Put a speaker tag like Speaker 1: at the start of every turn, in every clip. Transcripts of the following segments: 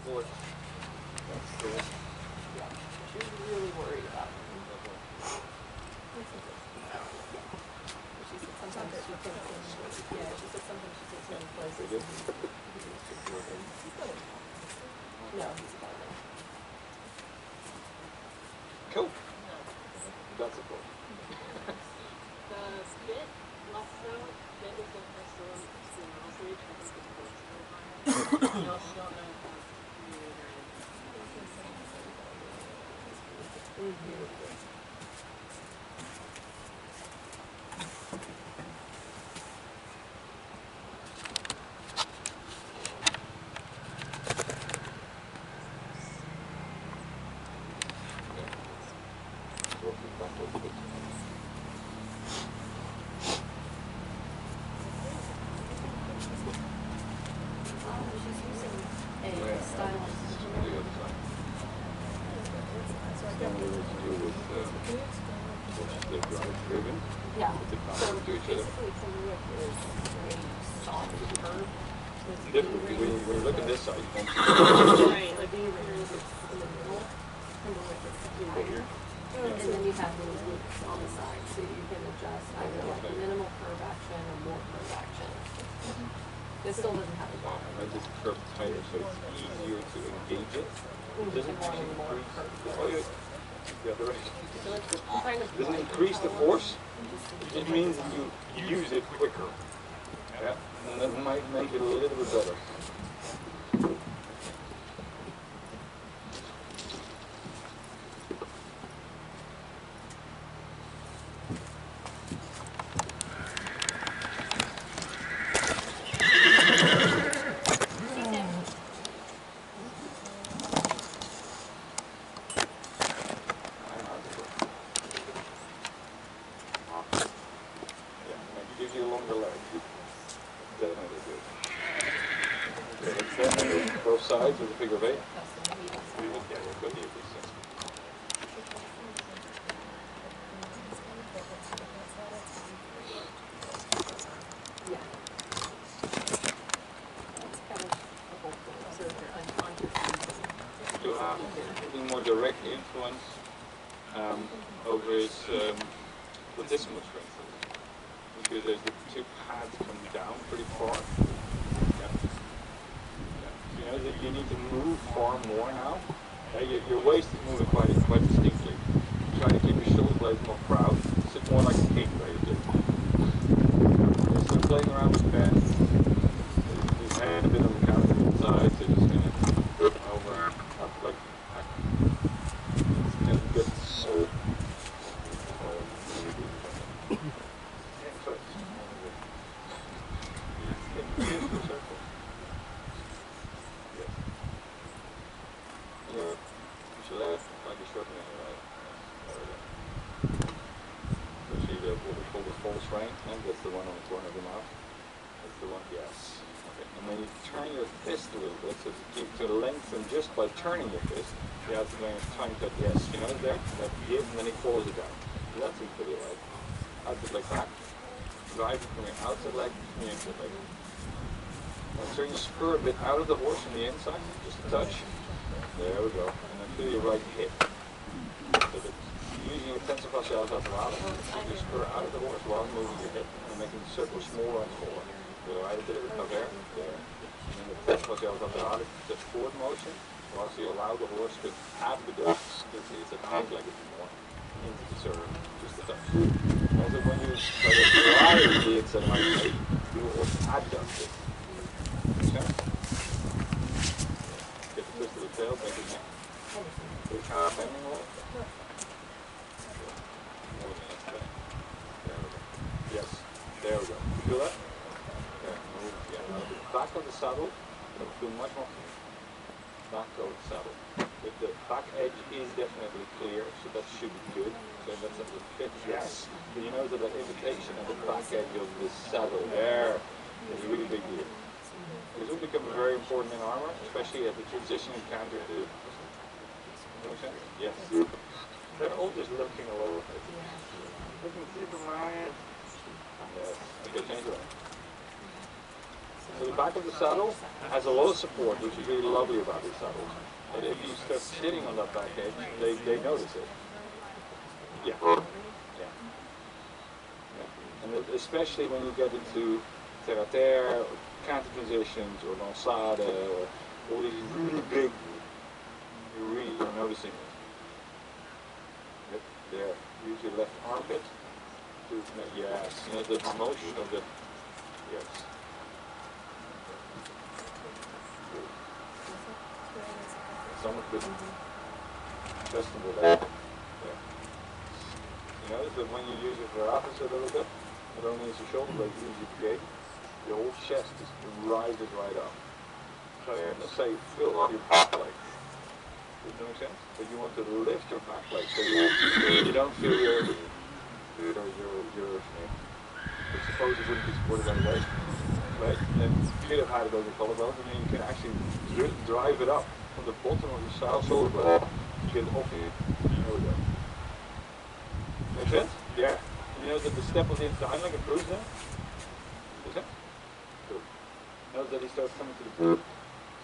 Speaker 1: bullet.
Speaker 2: That's cool.
Speaker 3: Yeah, she was really worried about it. She said sometimes she takes him, yeah, she said sometimes she takes him in places. No, he's fine.
Speaker 1: Cool. That's a cool.
Speaker 4: The spit, lasso, bit is what has to run reach. I think it's close to the line. You also don't know if it's muted or anything.
Speaker 3: Yeah, so basically it's a whip is a soft curve.
Speaker 1: When you look at this side, you can
Speaker 3: Right, the beaver is in the middle, and the whip is bigger. And then you have those loops on the side, so you can adjust either like minimal curve action or more curve action. This still doesn't have a bottom.
Speaker 1: I just curve tighter so it's easier to engage it. It doesn't increase the other way. It doesn't increase the force. It means that you use it quicker. Yeah, and that might make it a little bit better. Sides of the figure of 8. To have a more direct influence over his latissimus, for instance, because the two pads come down pretty far. You know that you need to move far more now. Your waist is moving quite distinctly. Try to keep your shoulder blades more proud. Sit more like a king, basically. You're still playing around with bends. His hand a bit on the counter inside, so just gonna over up like that. And get so. That's the one on the corner of the mouth. That's the one, yes. Okay. And then you turn your fist a little bit so to keep to the length, and just by turning your fist, you have to make a tiny cut, yes. You know there? That give, and then he pulls it down. So that's it pretty right. Outside leg back. Drive it from your outside leg to your inside leg. And so you spur a bit out of the horse on the inside, just a touch. There we go. And then feel your right hip. So that using your tensor fascialis lateralis, you spur out of the horse while moving your hip and making the circle smaller and smaller. So right a bit of there, there. And then the tensor fascialis lateralis, the forward motion, whilst you allow the horse to abduct, it's a hind leg a bit more, into the serve, just a touch. Also when you try to drive the inside hind leg, you will also adduct it. Okay? Get the twist of the tail, make it neck. Bending roll. Yes, there we go. Feel that? There, move. Yeah, now the back of the saddle, feel much more back of the saddle. But the back edge is definitely clear, so that should be good. So that's at the fit, yes. But you know that the invitation at the back edge of the saddle there is a really big deal. This will become very important in armor, especially at the transition and counter to. Yes. They're all just looking all over it. Looking super Ryan. Yes. Okay, change around. So the back of the saddle has a lot of support, which is really lovely about these saddles. But if you start sitting on that back edge, they notice it. Yeah. Yeah. And especially when you get into terre à terre, or canter transitions, or lansade, or all these really big, you really are noticing it. Yep, there. Use your left armpit to, yes, you know, the motion of the, yes. Somewhat good. Adjustable there. Yeah. You notice that when you use your varieties a little bit, not only is your shoulder blade easy to gauge, your whole chest just rises right up. So let's say fill up your back leg. Does that make sense? But you want to lift your back leg so you don't feel your suppose it wouldn't be supported by the leg, right? And then you could have had it over your collarbone, and then you can actually drive it up from the bottom of your shoulder blade to get it off you. There we go. Make sense? Yeah. You know that the step of the hind leg improves now? Is it? Good. Notice that he starts coming to the boot.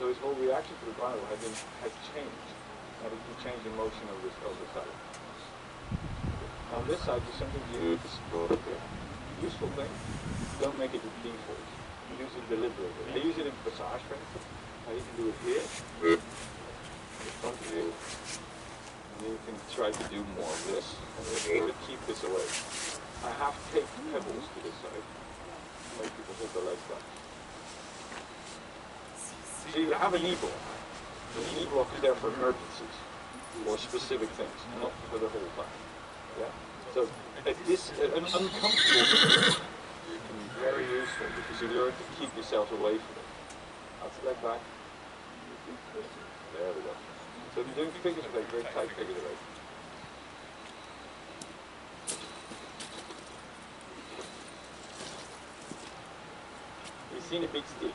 Speaker 1: So his whole reaction to the bridle has changed. Now he can change the motion of the saddle. On this side, you simply use the useful thing. Don't make it the default. Use it deliberately. I use it in passage, for instance. Now you can do it here. The front view. And then you can try to do more of this. And keep this away. I have taped pebbles to this side. Make people hold their legs back. So you have a knee block. The knee block is there for emergencies or specific things, not for the whole time. Yeah. So an uncomfortable can be very useful because you learn to keep yourself away from it. That's the leg back. There we go. So you're doing figures of eight, very tight figures of eight. You've seen a big stick.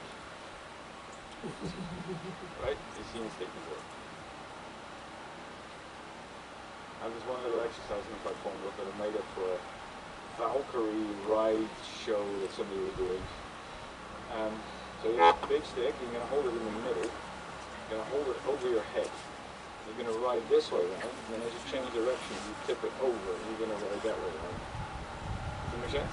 Speaker 1: Right? You've seen a stick before. And there's one little exercise in the platform that I made up for a Valkyrie ride show that somebody was doing. So you have a big stick, you're going to hold it in the middle, you're going to hold it over your head. You're going to ride this way around, and then as you change direction, you tip it over, and you're going to ride that way around. Does that make sense?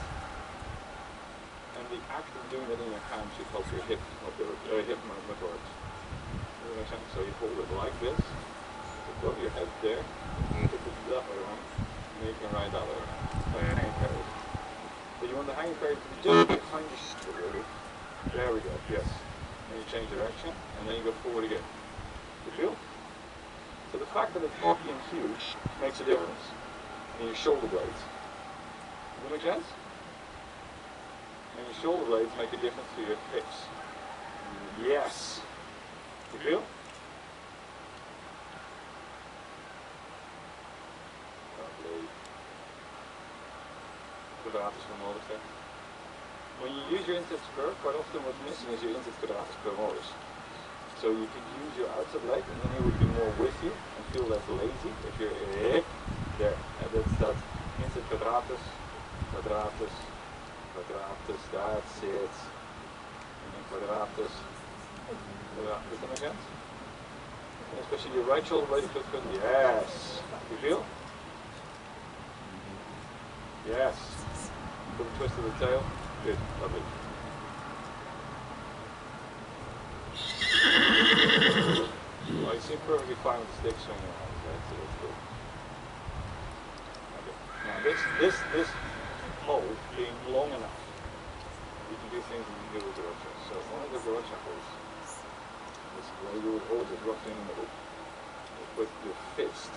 Speaker 1: And the act of doing it in your hand should help your hip mobility, hip motorics. Does that make sense? So you hold it like this, above your head there, tip it that way around, and then you can ride that way around. Like a hanging carriage. But you want the hanging carriage to be just behind your shoulder. There we go, yes. Then you change direction, and then you go forward again. You feel? So the fact that it's bulky and huge makes a difference in your shoulder blades. Does that make sense? And your shoulder blades make a difference to your hips. Yes. You feel? Lovely. Quadratus femoris there. When you use your insteps curve, quite often what's missing is your insteps quadratus femoris. So you could use your outside leg, and then it would be more with you and feel less lazy. If you're there, and that's insteps quadratus, quadratus, quadratus, that's it. And then quadratus, quadratus. Does that make sense? And especially your right shoulder blade feels good. Yes. You feel? Yes. Little twist of the tail. Good. Lovely. Well, you seem perfectly fine with the stick swinging around, right? So that's good. Okay. Now this hold being long enough, you can do things you can do with the rocha. So one of the rocha holds is where you would hold it roughly in the middle with your fist.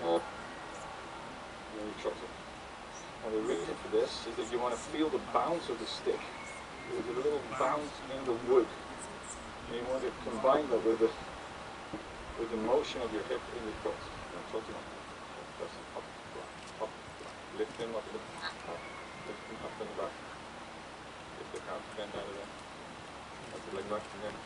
Speaker 1: And then you trot it. And the reason for this is that you want to feel the bounce of the stick. There's a little bounce in the wood. And you want to combine that with the motion of your hip in the cross. Trot him up. Press him up, up, up. Lift him up, lift him up and back. Lift the calf again down again. That's the leg back again.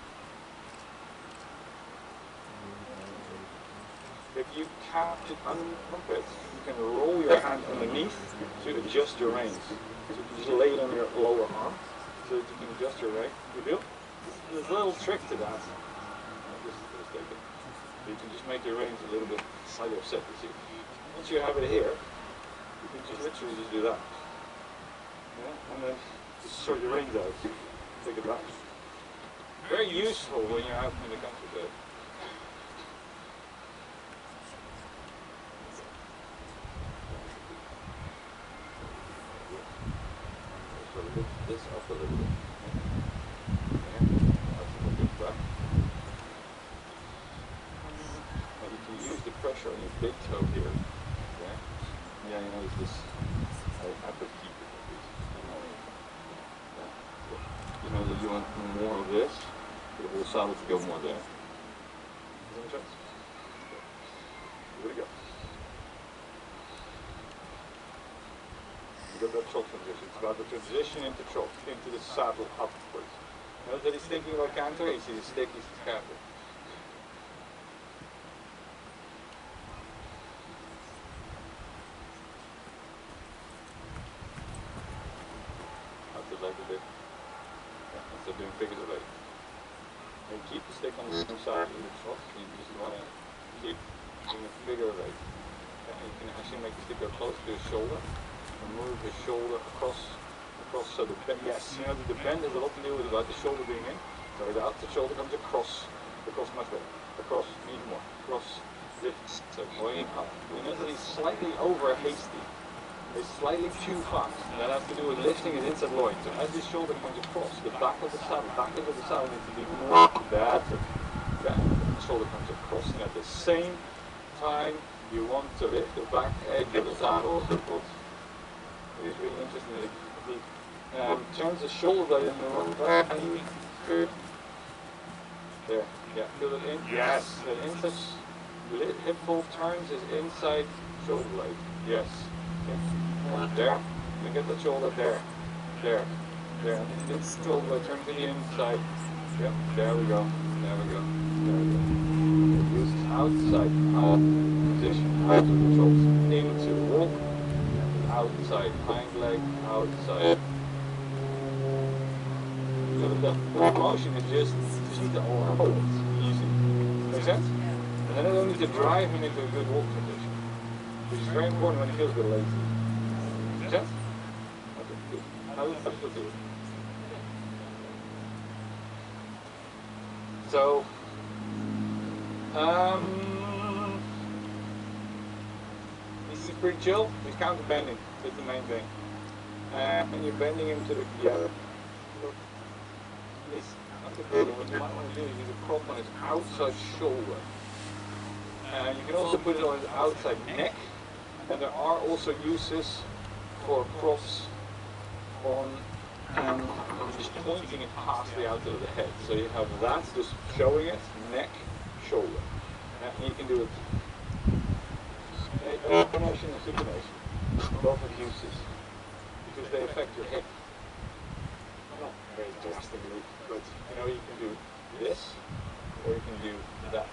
Speaker 1: If you can't unhook it, you can roll your hand underneath to adjust your reins. So you can just lay it on your lower arm. so that you can adjust your rein. You do? There's a little trick to that. Just take it. You can just make your reins a little bit slightly offset, you see. Once you have it here, you can just literally just do that. Yeah? And then just sort your reins out. Take it back. Very useful when you're out in the countryside. So lift this up a little bit. Yeah. That's a little bit back. And you can use the pressure on your big toe here. Yeah. Yeah, you notice this. I could keep it like this. Yeah. You know that you want more of this. The whole saddle to go more there. Does that make sense? Here we go. You got that trot transition. It's about the transition into trot, into the saddle upwards. Notice that he's thinking about canter, you see the stick, he's canter. Out the leg a bit. Yeah, instead of doing figures of 8. And keep the stick on the same side of the trot. You just want to keep doing a figure of 8. And you can actually make the stick go close to his shoulder. And move his shoulder across. So the bend, yes, you know the bend has a lot to do with about the shoulder being in. So the shoulder comes across much better. Across, even more. Across, lift. So going up. You notice that he's slightly over hasty. He's slightly too fast. And that has to do with lifting his inside loin. So as his shoulder comes across, the back of the saddle needs to be more. That's it. Yeah. The shoulder comes across, and at the same time you want to lift the back edge of the saddle upwards. It's really interesting that he turns the shoulder blade in the wrong way. There, yeah, feel it in. Yes, the inside hip fold turns his inside shoulder blade. Yes. Okay. There. Look at the shoulder there. There. There. This shoulder blade turns to the inside. Yep. There we go. There we go. There we go. Use outside out position out of the chops into walk. Outside hind leg, outside. So the motion is just to all hold easy. Make sense? And then I don't need to drive him into a good walk position, which is very important when he feels a bit lazy. Make sense? Okay, good. How does that feel to you? So, he's pretty chill. He's counter bending. That's the main thing. And you're bending him to the what you might want to do is use a prop on his outside shoulder. And you can also put it on his outside neck. And there are also uses for props on just pointing it past the outside of the head. So you have that just showing it, neck, shoulder. And you can do it. Combination and supination. Both of uses. Because they affect your hip. Not very drastically, but you know, you can do this, or you can do that.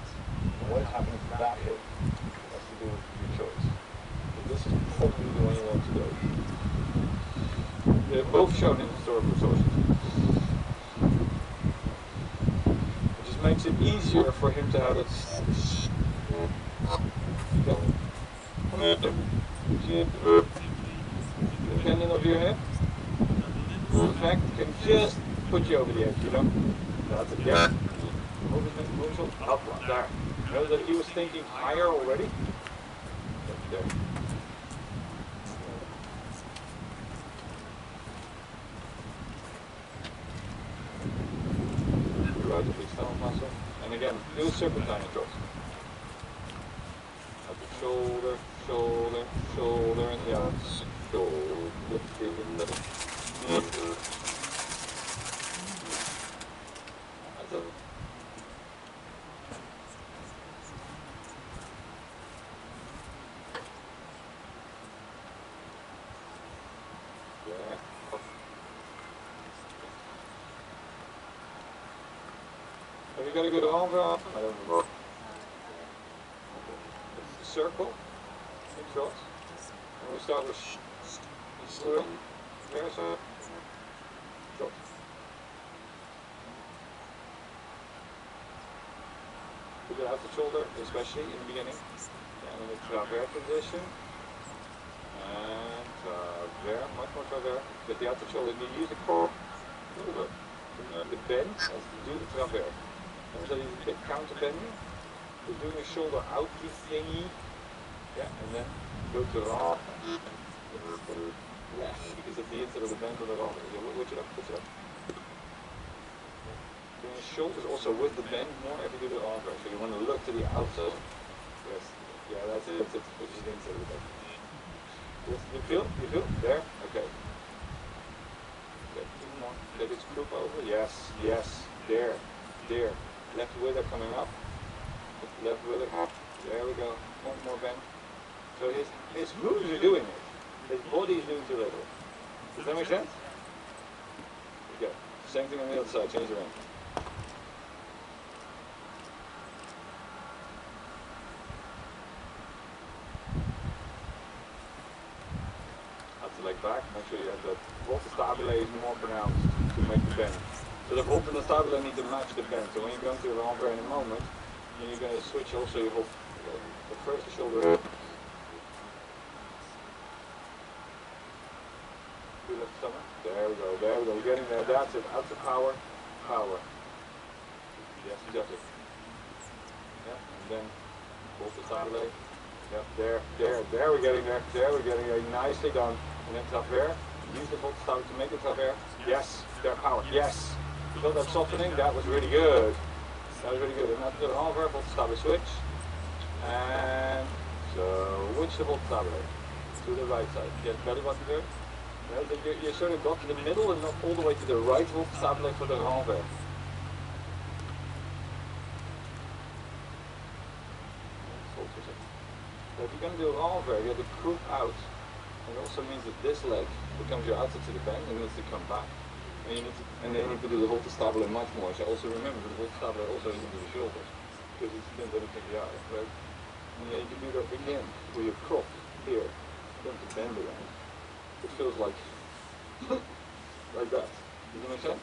Speaker 1: And what is happening to that hip has to do with your choice. But this is probably the one you want to go. They're both shown in historical sources. It just makes it easier for him to have it. The tendon of your hip, in fact, can just put you over the edge, you know? That's it, yeah. Move up, there. Notice that he was thinking higher already? There. Right, the stomach muscle. And again, do serpentine drops. At the shoulder, shoulder, shoulder, and the arms. Shoulder, lift it in the That's it. Yeah. Have you got a good arm drop? I don't know. It's a circle in shots. And we start with slurring. There's a shot. Keep it out the shoulder, especially in the beginning. And in the travers position. And travers, much more travers. Get the outer shoulder. You use the core shoulder. The bend as to do the travers. So you a bit counter bending. You're doing your shoulder out to thingy. Yeah, and then go to raw. Yeah, because at the inside of the bend of the raw. Switch it up, switch it up. Doing your shoulders also with the bend more if you do the arm drag. So you want to look to the outside. Yes. Yeah, that's it. That's it. Which is the inside of the bend. Yes, you feel? You feel? There? Okay. Okay, two more. Let it group over. Yes, yes. There. There. Left wither coming up. Left wither. There we go. One more bend. So his hooves are doing it. His body is doing too little. Does that make sense? Okay. Same thing on the other side. Change around. That's the leg back. Make sure you have the volte stabile is more pronounced to make the bend. So the volte and the stabile need to match the bend. So when you go into the arm in a moment, then you're going to switch also your volte. But first the shoulder. There we go, there we go, we're getting there, that's it, out to power, power. Yes, exactly. Yeah, and then pull the side leg. Yeah, there we're getting there, nicely done. And then travers, use the volte stabile to make the travers. Yes, there, power, yes. You felt that softening, that was really good. That was really good. And now to the renvers, volte stabile switch. And so, switch the volte stabile to the right side. Get belly button there. You sort of got to the middle and not all the way to the right volte stabile for the renvers. So if you're going to do a renvers, you have to croup out. It also means that this leg becomes your outside to the bend and needs to come back. And then you need to do the volte stabile much more. So also remember that the volte stabile also is into the shoulders. Because it's bent everything out, right? And yeah, you can do that again with your crop here. You don't have to bend around. It feels like like that. Does that make sense?
Speaker 4: I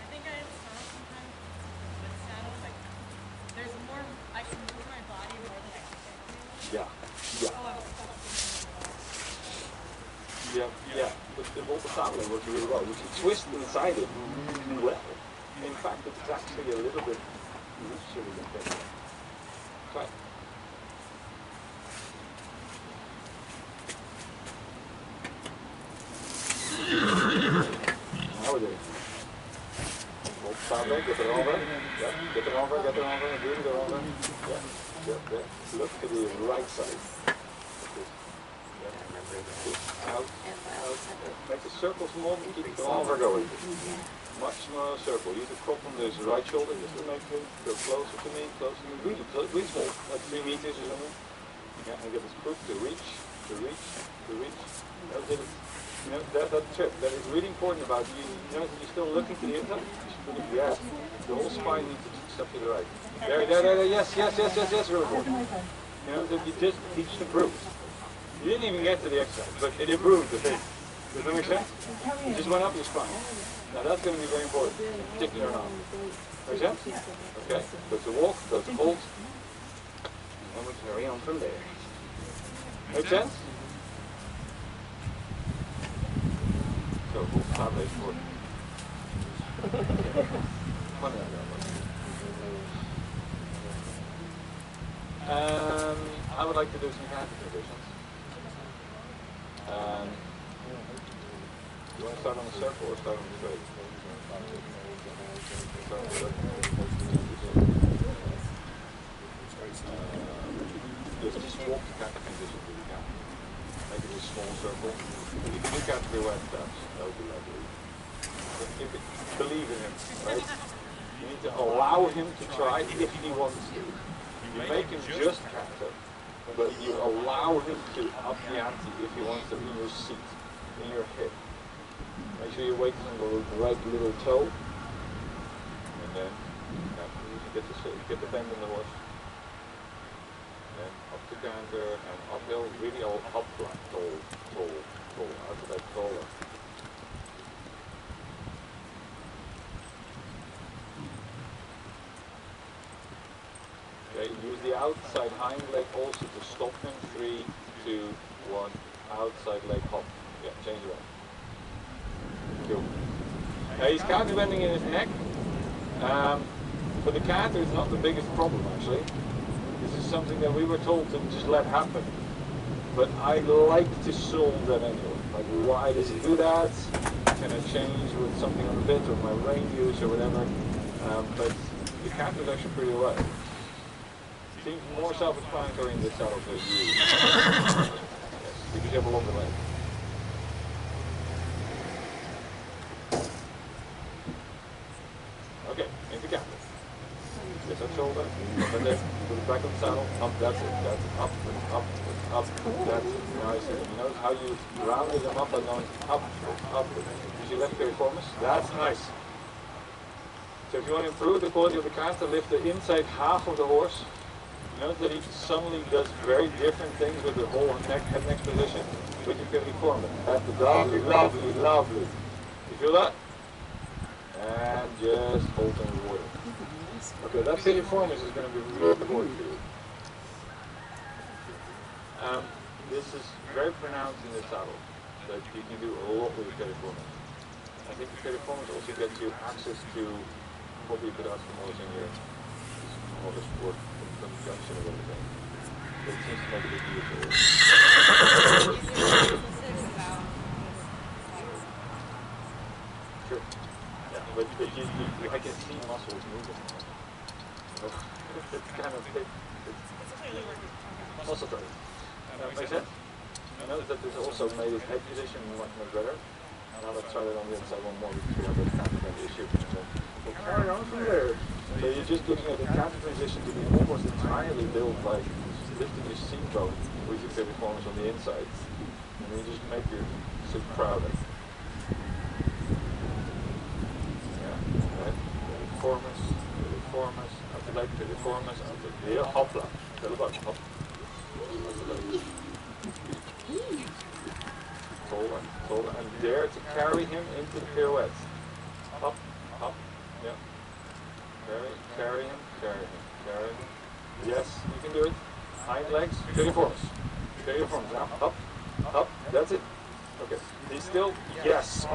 Speaker 4: think I found sometimes with saddles, like, there's more, I can move my body more than I can.
Speaker 1: Yeah, yeah. Yeah. But the volte stabile works really well. You can twist inside it really well. In fact, it's actually a little bit looser than that. Try. Now we're doing volte stabile, get the renvers. Yeah, get the renvers, do the renvers. Yeah. Look to the right side. Out. Make the circle small, keep the renvers going. Much smaller circle. Use the crop on this right shoulder just to make it go closer to me, really small, like 3 meters or something. Yeah, and get this crook to reach. That's it. You know, that trip, that is really important about you. You know, you're still looking to the inside. You should look at the ass. The whole spine needs to step to the right. There, yes, really important. You know, that you just teach to improve. You didn't even get to the exercise, but it improved the thing. Does that make sense? You just went up your spine. Now that's going to be very important, particularly now. Make sense? Okay, go to walk, go to hold, and we carry on from there. Make sense? So, volte stabile for. I would like to do some canter positions. You want to start on the circle or start on the straight? Just walk the canter position if you can. Make it a small circle. If you can do canter pirouette steps, that would be lovely. Believe in him, right? You need to allow him to try if he wants to. You make him just canter, but you allow him to up the ante if he wants to in your seat, in your hip. Make sure your weight is on the right little toe, and then get the bend in the horse. And up to canter and uphill, really all up flat, tall, out of that taller. Okay, use the outside hind leg also to stop him. 3, 2, 1. Outside leg hop. Yeah, change it around. Cool. He's counter bending in his neck. For the canter, it's not the biggest problem actually. This is something that we were told to just let happen. But I like to solve that angle. Like, why does he do that? Can I change with something on the bit or my rein use or whatever? But the canter is actually pretty well. Seems more self-explanatory in this saddle than you. Yes, because you have a longer leg. Okay, into canter. Get that shoulder, up and there, put it back on the saddle, up, that's it, up, that's it, nice. You notice how you rounded them up by going up. Use your left piriformis, that's nice. So if you want to improve the quality of the canter, lift the inside half of the horse. Notice that he suddenly does very different things with the whole head neck position with your piriformis. That's lovely. You feel that? And just hold in the water. Okay, that piriformis is going to be really important for you. This is very pronounced in the saddle, that you can do a lot with the piriformis. I think the piriformis also gets you access to what you could ask for more in your other sport junction or everything. It seems to make a big deal to it. Sure. Yeah, but I can see muscles moving. It's kind of big. It's muscle training. Makes sense? I noticed that this also made his head position much better. Now let's try it on the inside one more because we have that kind of issue. We'll carry on from there. So you're just looking at the canter transition to be almost entirely built by lifting your seat bone with your piriformis on the inside. And you just make your sit prouder. Piriformis, out the leg, piriformis, out the heel, hopla. Heel buik, hop. Out the leg. Taller, and dare to carry him into the pirouette. Up, yeah. Carry him. Yes, you can do it. Hind legs, piriformis, now, up, that's it. Okay, he's still, yes,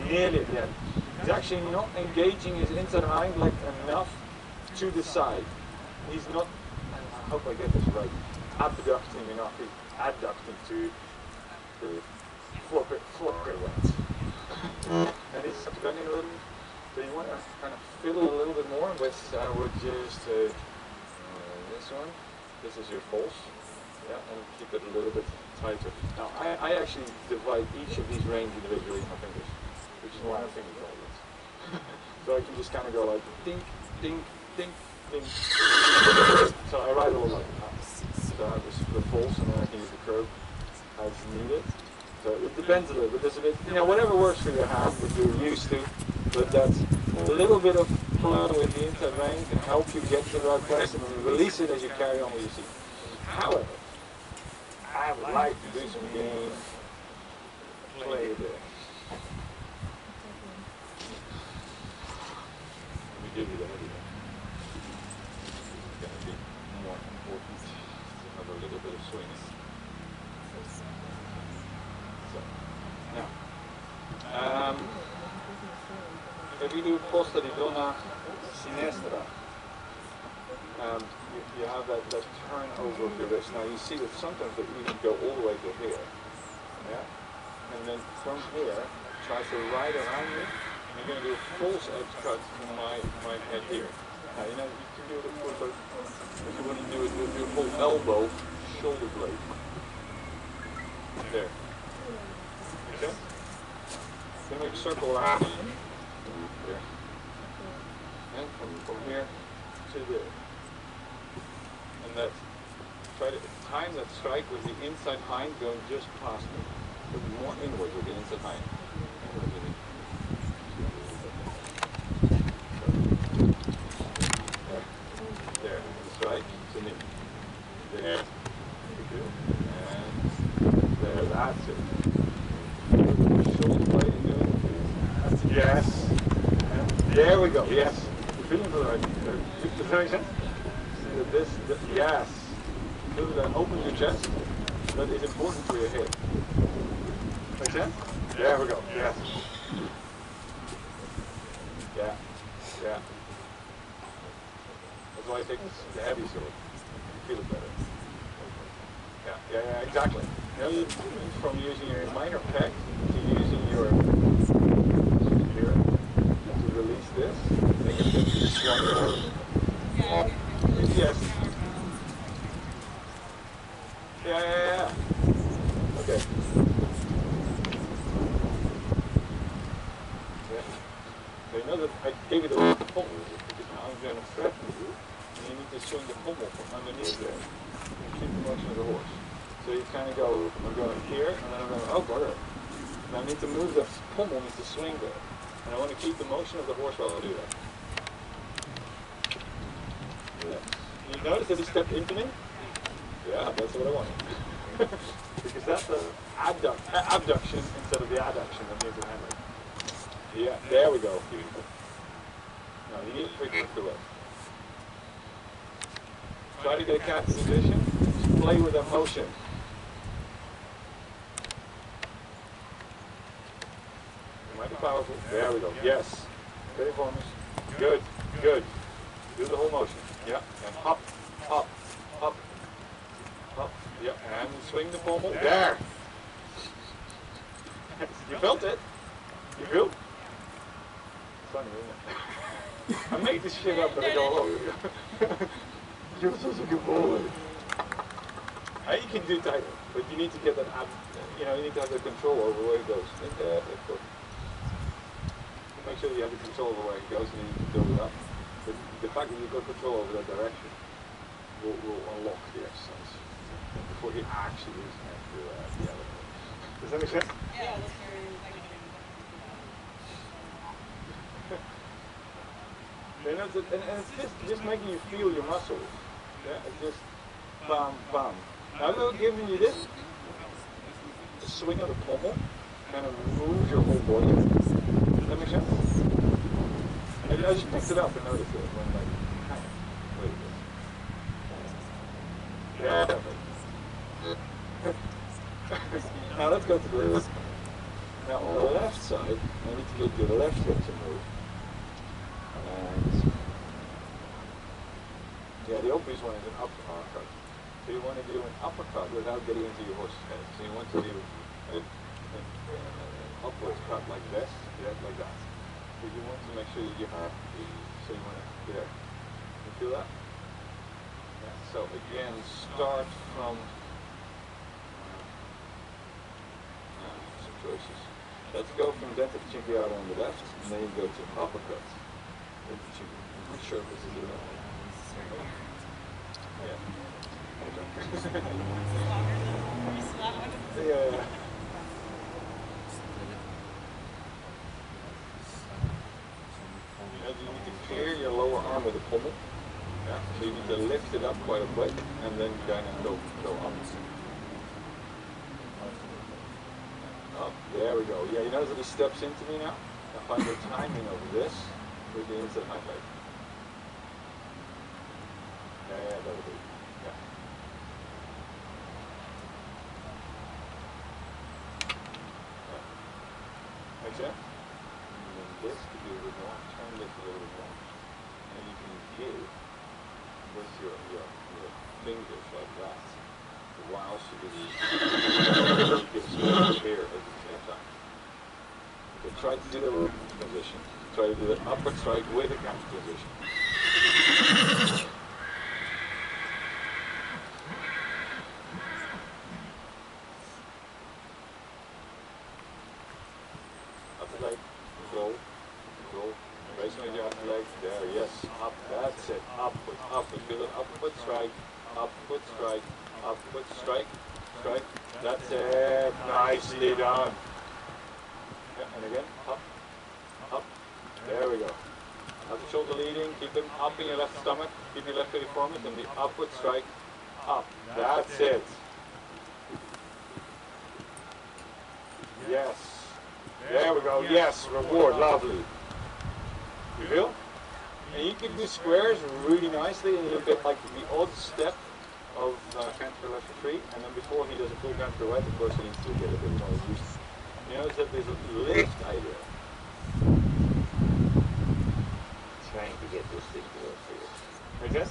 Speaker 1: nearly at the end. He's actually not engaging his inside hind leg enough to the side. He's not, I hope I get this right, abducting enough, he's adducting to flop pirouette. And he's bending a little, so you want to kind of fiddle a little bit more with, I would just, this one, this is your false, yeah, and keep it a little bit tighter. Now, I actually divide each of these reins individually in my fingers, which is why I finger roll it. So I can just kind of go like ding, ding, ding, ding. So I ride all like that. So I have the false and then I can use the curve as needed. So it depends a little bit. There's a bit, whatever works for your hand, that you're used to. But that's a little bit of flow with the inside rein can help you get to the right place and then release it as you carry on with your seat. However, I would like to do some game play there. Give you the heavy one. It's going to be more important to have a little bit of swinging. So, now, if you do posta di donna sinistra, you have that turn over of your wrist. Now you see that sometimes they even go all the way to here. Yeah? And then from here, try to ride around you. You're going to do a false edge cut to my head here. Now, you can do it with a, if you want to do it with your whole elbow, shoulder blade. There. Okay? Then make a circle around there. And from here to there. And that, try to time that strike with the inside hind going just past me. But more inward with the inside hind. Right, to me. There. And there, that's it. Shoulder blade into it. Yes. And there we go, yes. You're feeling the right. Does that make sense? Yes. Move that, open your chest. That is important for your head. Make sense? There we go. Yes. Yeah. Yeah. That's why I take the heavy sword. You feel it better. Yeah, exactly. You know, you move from using your minor peg to using your here to release this. Make it just one more. Yes. Yeah. Okay. Yeah. So you know that I gave you the pummel because now I'm going to threaten you, and you need to swing the pummel from underneath there and keep the motion of the horse. So you kind of go, I'm going here, and then I'm going, oh, brother. And I need to move the pummel, needs to swing there. And I want to keep the motion of the horse while I do that. Yeah. You notice that he stepped into me? Yeah, that's what I wanted. Because that's the abduction instead of the adduction that needs to happen. Yeah, there we go. Now you need to pick up the left. Try to get a cat position. Just play with that motion. Mighty powerful. There we go. Yes. Very formers. Good. Good. Do the whole motion. Yeah. And hop, hop, hop, hop. Yeah. And swing the pommel. There. You felt it. You feel? Funny, isn't it? I made this shit up and I go all over you. You're such a good boy. You can do tighter, but you need to get that up. You know, you need to have the control over where it goes. Make sure you have the control over where it goes and you need to build it up. But the fact that you've got control over that direction will unlock the exercise before he actually is meant to the other way. Does that make sense?
Speaker 4: Yeah, that's very
Speaker 1: You know, and it's just making you feel your muscles. Yeah, it's just bam, bam. Now I'm giving you this. The swing of the pommel kind of moves your whole body. Does that make sense? I just picked it up and noticed it when like, wait a minute. Yeah. Now let's go to the left. Now on the left side, I need to get your left hip to move. And yeah, the obvious one is an uppercut. So you want to do an uppercut without getting into your horse's head. So you want to do an upwards cut like this, yeah, like that. But you want to make sure you have, so you want to, there. You feel that? Yeah, so again, start from some choices. Let's go from dente chiquiado on the left, and then you go to uppercut. I'm sure this is it. Yeah. Yeah. You need to clear your lower arm with the pommel. Yeah. So you need to lift it up quite a bit, and then kind of go up. Up. There we go. Yeah, you notice that he steps into me now? Now find the timing of this with the inside hind leg. Yeah, that will do. Yeah. Make sense? And then this to do a bit more. Turn this a little bit more. And you can give with your fingers like that. While she gives space here at the same time. Okay, try to do the position. Try to do the upward strike with a counter position. Upper leg, control. Based on your upper leg, there, yes, up, that's it, upward, feel it, upward strike, strike, that's it, nicely done. Yeah, and again, up, there we go. Have the shoulder leading, keep them up in your left stomach, keep your left belly forward, and the upward strike, up, that's it. Yes, there we go, yes, reward, lovely. You feel? And you can do squares really nicely, and you'll get like the odd step of canter left for free, and then before he does a full canter right, of course he needs to get a bit more used. You notice that there's a lift idea. Trying to get this thing to work for you. Like this?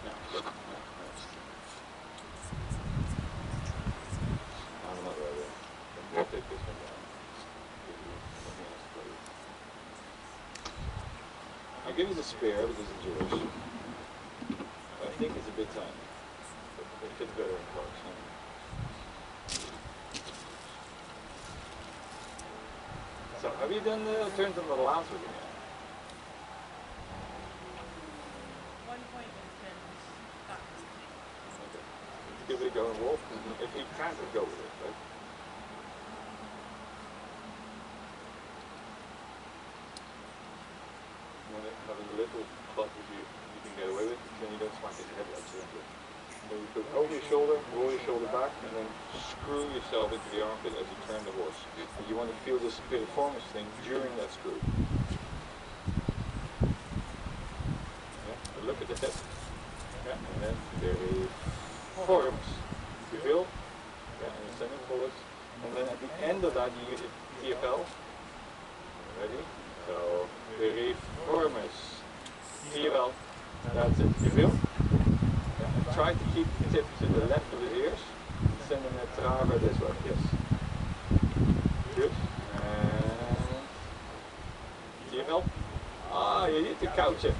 Speaker 1: No, look, no. I'm not ready. We'll take this one down. I'll give you the spare because of duration. I think it's a bit tiny. But it fits better in cars. Huh? So, have you done the turns on the lance with him yet?
Speaker 4: One point has been
Speaker 1: Okay. Give it a go and walk. If he can't, go with it, right? Having a little clutch you can get away with, then you don't smack his head like cylinder. Then you put it over your shoulder, roll your shoulder back, and then screw yourself into the armpit as you turn the horse. And you want to feel this piriformis thing during that screw. Yeah, but look at the hip. Yeah, and then piriformis. You feel? Yeah, and the sending forwards. And then at the end of that, you use TFL. Ready? So, piriformis, TFL, that's it. You feel? Yeah, and try to keep the tip to the left of his ears, and send him a traver this way, yes. Good. And TFL. Ah, you need to couch it.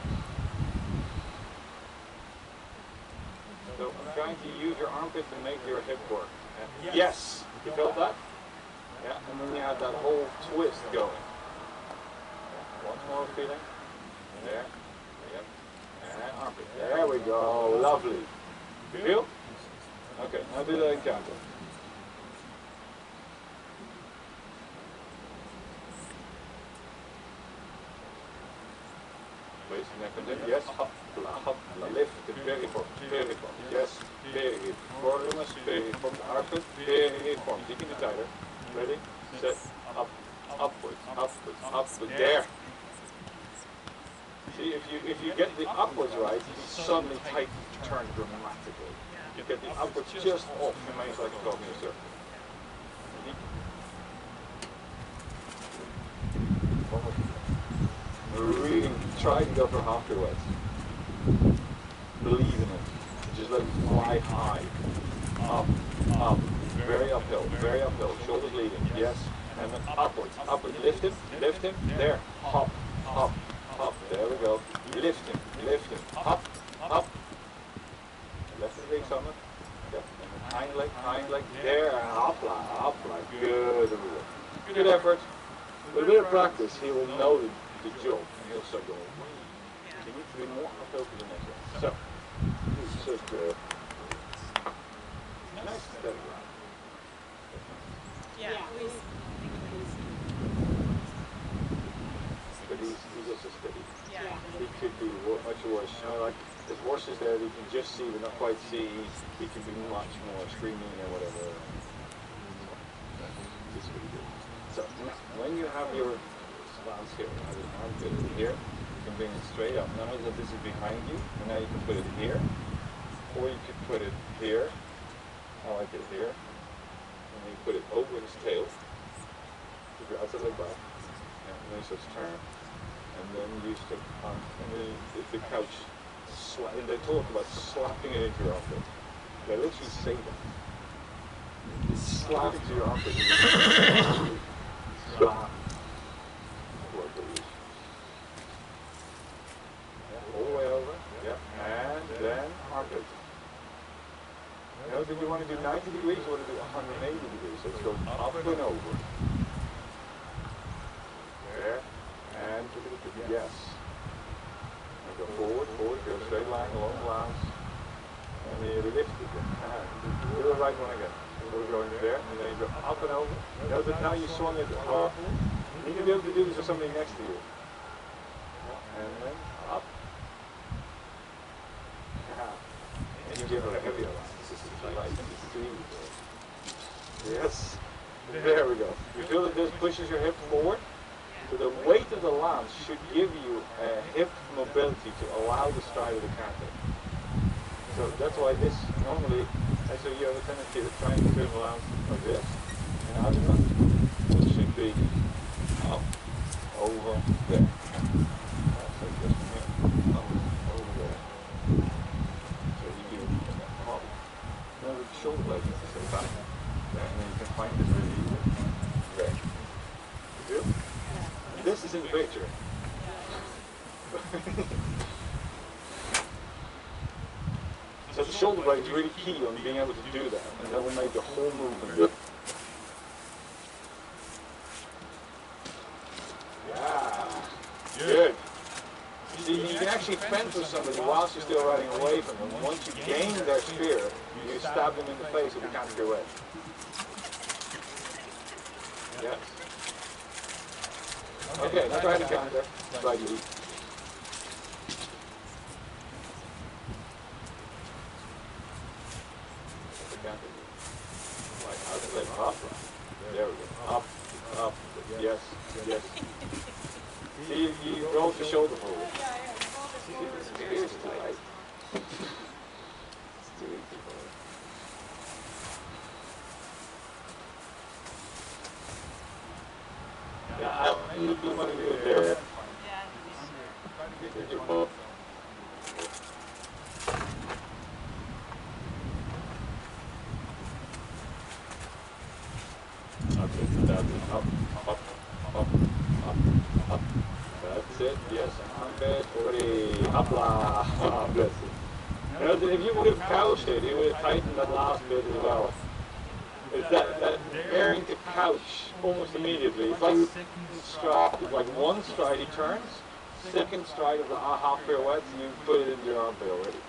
Speaker 1: So, I'm trying to use your armpit to make your hip work. Yes! You felt that? Yeah, and then you have that whole twist going. Once more feeling. There. Yep. And armpit. There we go. Lovely. You feel? Okay, now do that in counter. Place the neck on there. Yes. Hop, hop, lift. Piriform. Piriform. Yes. Piriform. Piriform. Armpit. Piriform. You can do tighter. Ready? Set. Up. Upwards. Upwards. Upwards. There. See, if you get the upwards right, you suddenly tighten the turn dramatically. You get the upwards just off, you may like a talking circle. Really try to go for half pirouettes. Believe in it. Just let it fly high. Up, up, very uphill, shoulders leading, yes. And then upwards, upwards, lift him, there, hop, hop. Up, there we go. Lift him, up, up. Left leg summit. Yep. And hind leg, there, up, good. Good effort. With a bit of practice, he will know the joke, and he'll start going. He needs to be more uphill to the next one. So, this is good. Nice steady run.
Speaker 4: Yeah.
Speaker 1: But he's also steady.
Speaker 4: Yeah.
Speaker 1: He could be much worse. You know, like there's horses there that you can just see but not quite see. He can be much more screaming or whatever. This is really good. So now, when you have your stance here, you have your armpit here, you can bring it straight up. Notice that this is behind you, and now you can put it here, or you could put it here. I like it here, and then you put it over his tail. Keep your outside leg back, and then you just turn. And then use the couch, and they talk about slapping it into your armpit. They literally say that. Slap it to your armpit. Slap. All the way over. Yeah. And then armpit. Now, do you want to do 90 degrees or want to do 180 degrees? So it's going up and over. There. And yes. And go forward, go straight line, along the lines. And then you lift it. Do the right one again. So we're going there, and then you go up and over. Notice that now you swung it hard. You need to be able to do this with somebody next to you. And then up. And you give her a heavy line. This is right. Yes. There we go. You feel that this pushes your hip forward? So the weight of the lance should give you a hip mobility to allow the stride of the canter. So that's why this normally, so you have a tendency to try and turn the lance like this. And out of that, it should be up, over, there. So just from here, up, over there. So you do up. Now with the shoulder blades, it's the same back. There, and then you can find this really easy. There. You do? This is in the picture. So the shoulder blade is really key on being able to do that, and that will make the whole movement. Yeah, good. See, you can actually fence with somebody whilst you're still riding away from them. Once you gain their spear, you stab them in the face if you can't get away. Yes. Okay, now try the counter. Slightly. Up. There we go. Up, up. Yes, yes. See, you roll the shoulder forward. See, the spear is too light. It's too easy for it. Yeah, you want to do it there. Up, up, up, up, up. That's it, yes, and I'm bad for the hopla. Bless it. Now, if you would have couched it, you would have tightened that last bit as well. It's that daring to couch almost immediately. It's like stride, it's like one stride he turns, second stride of the half pirouette, and you put it into your armpit already.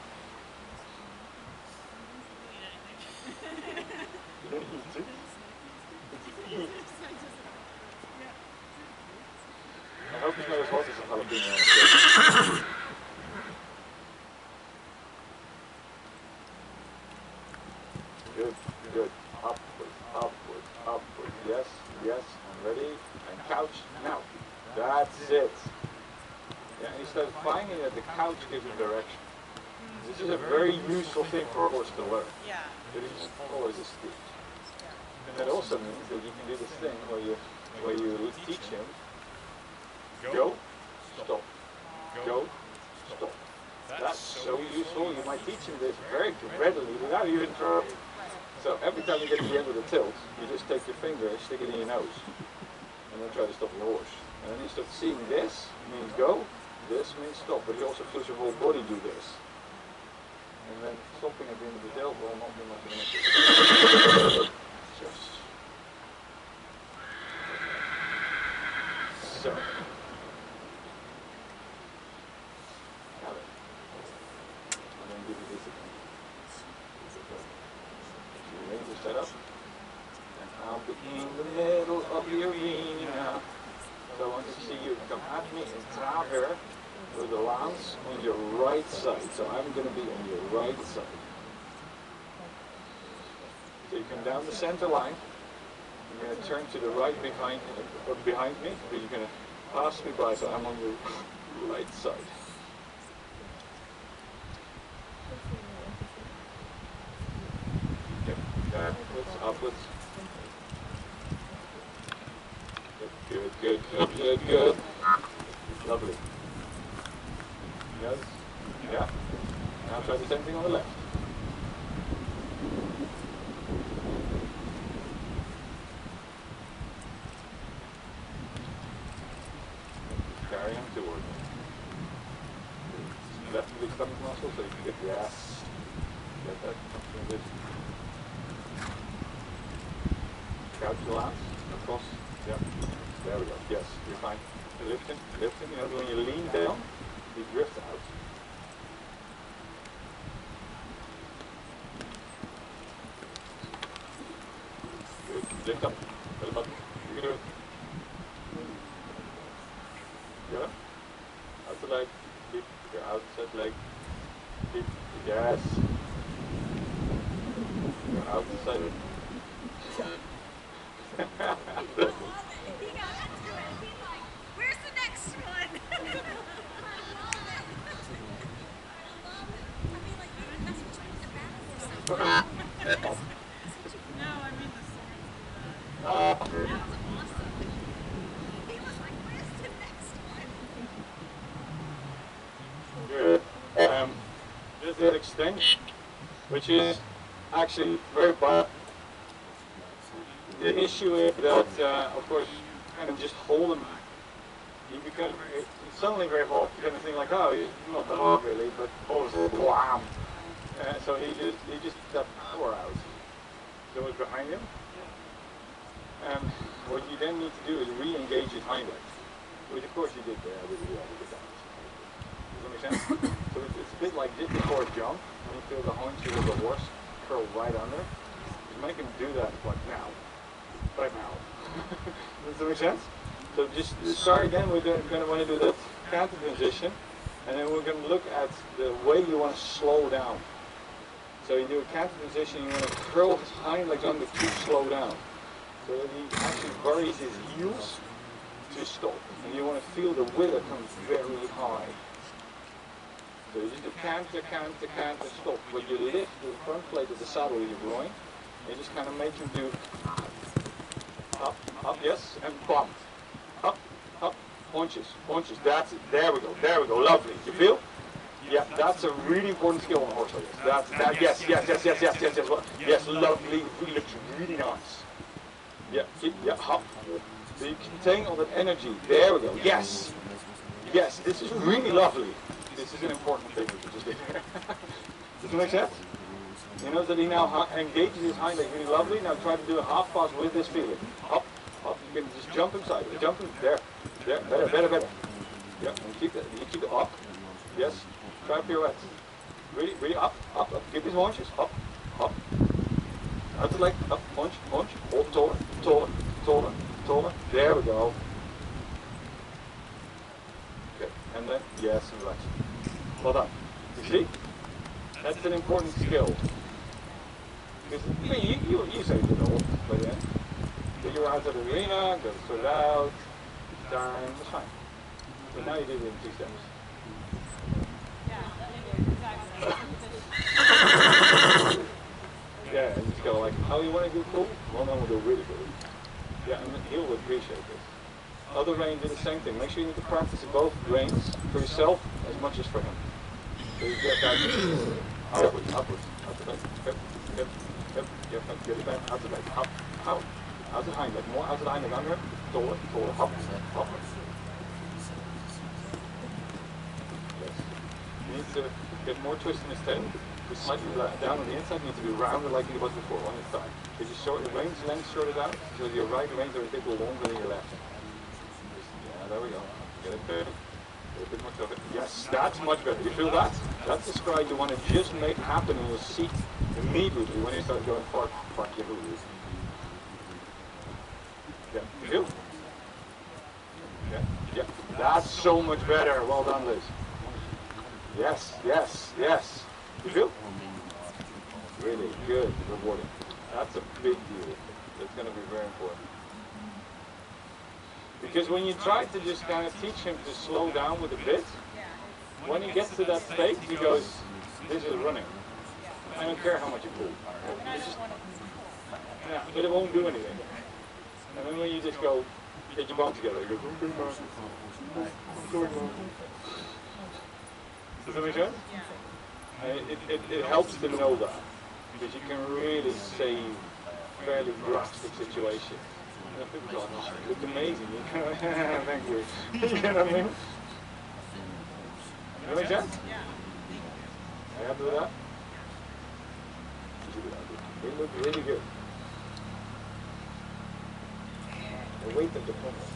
Speaker 1: You don't need to. I hope it's not as hot as a jalapeno. Good, good. Upwards, upwards, upwards. Yes, yes. I'm ready. And couch now. That's it. Yeah, and you start finding that the couch gives you direction. This is a very useful thing for a horse to learn.
Speaker 2: Yeah.
Speaker 1: It is always a stitch. And that also means that you can do this thing where you teach him go, stop, go, stop. That's so useful. You might teach him this very readily without even trying. So every time you get to the end of the tilt, you just take your finger, stick it in your nose, and then try to stop the horse. And then you start seeing this means go, this means stop, but you also feel your whole body do this. And then stopping at the end of the tilt will not be much of an issue. Just so. Set up, and I'll be in the middle of the arena. So I want to see you come at me and grab her with the lance on your right side. So I'm going to be on your right side. So you come down the center line. You're going to turn to the right behind me, because you're going to pass me by. So I'm on your right side. Upwards. Good, good, good, good, good. Lovely. Yes. Yeah. Now try the same thing on the left. Carry him towards me. Left the big stomach muscle so you can get the ass. Get that. Good. Couch the lance, across, yeah, there we go, yes, you're fine. Lift him, you know, when you lean down, he drifts out. Good, lift up, belly button, you can do it. Yeah, outside leg, deep, your outside leg, deep, yes. Your outside leg.
Speaker 5: Where's the next one? I love it. I mean, like, that's what you need the battle for something. No, I mean the swords do that. That was awesome. He was like, where's the next one?
Speaker 1: Good. There's that extension, which is actually very bad. The issue is that, of course, kind of just hold them. You become suddenly very hot. You kind of think like, oh, he's not that hot really, but all of a sudden, wham! So he just got power out. So it's behind him. And what you then need to do is re-engage his hind legs, which of course you did there with the down. Does that make sense? So it's a bit like just before a jump, and you feel the haunches of the horse curl right under. You make him do that like now. Right now. Does that make sense? So just start again. We're going to want to do that canter transition, and then we're going to look at the way you want to slow down. So you do a canter transition. You want to curl his hind legs under to slow down. So that he actually buries his heels to stop, and you want to feel the wither comes very high. So you just do canter, canter, canter, stop. But you lift the front plate of the saddle with your groin, and you just kind of make him do up, up, yes, and bump. Up, up, punches, punches. That's it. There we go, lovely. You feel? Yeah, that's a really important skill on a horse like this. Yes, well, yes, lovely, really looks really nice. Yeah, yeah, hop. So you contain all that energy. There we go, yes. Yes, this is really lovely. This is an important thing we just did here. Does it make sense? You know that he now engages his hind leg really lovely. Now try to do a half pass with this feeling. Up, up. You can just jump inside. Jump in. There. Better. Yeah, and keep it. You keep it up. Yes. Try pirouettes. Really up. Keep his haunches. Up. Out the leg. Up. Punch. Hold taller. There we go. Okay. And then yes, and relax. Well done. You see? That's an important skill. Because you say you know by the end. But you're out of the arena, go sort it out, time, it's fine. But now you did it in 2 steps. Yeah, and just go like, how you want to do cool? Well, then we'll do really cool. Yeah, and he'll appreciate this. Other reins do the same thing. Make sure you need to practice both reins for yourself as much as for him. So you get that upwards. Yep, get it back, out the leg, up, out the hind leg, more out the hind leg, under, taller, up. Yes. You need to get more twist in his tail. It's slightly down on the inside, needs to be rounded like it was before, on his side. If you short the reins length shorted out, so your right reins are a bit longer than your left. Yeah, there we go. Get it there. A bit more of it. Yes, that's much better. You feel that? That's the stride you want to just make happen in your seat immediately when you start going fuck you lose. Yeah, you feel? Yeah. That's so much better. Well done, Liz. Yes. You feel? Really good, rewarding. That's a big deal. That's going to be very important. Because when you try to just kind of teach him to slow down with a bit, when he gets to that state, he goes, this is running. I don't care how much you pull. Yeah, but it won't do anything. And then when you just go, get your bum together, you go, does that make sense? It helps to know that, because you can really save fairly drastic situations. People go, oh, it looks amazing. You know, thank you. You know what I mean? Does that make sense? Are you happy with that? They look really good. The weight of the pommel.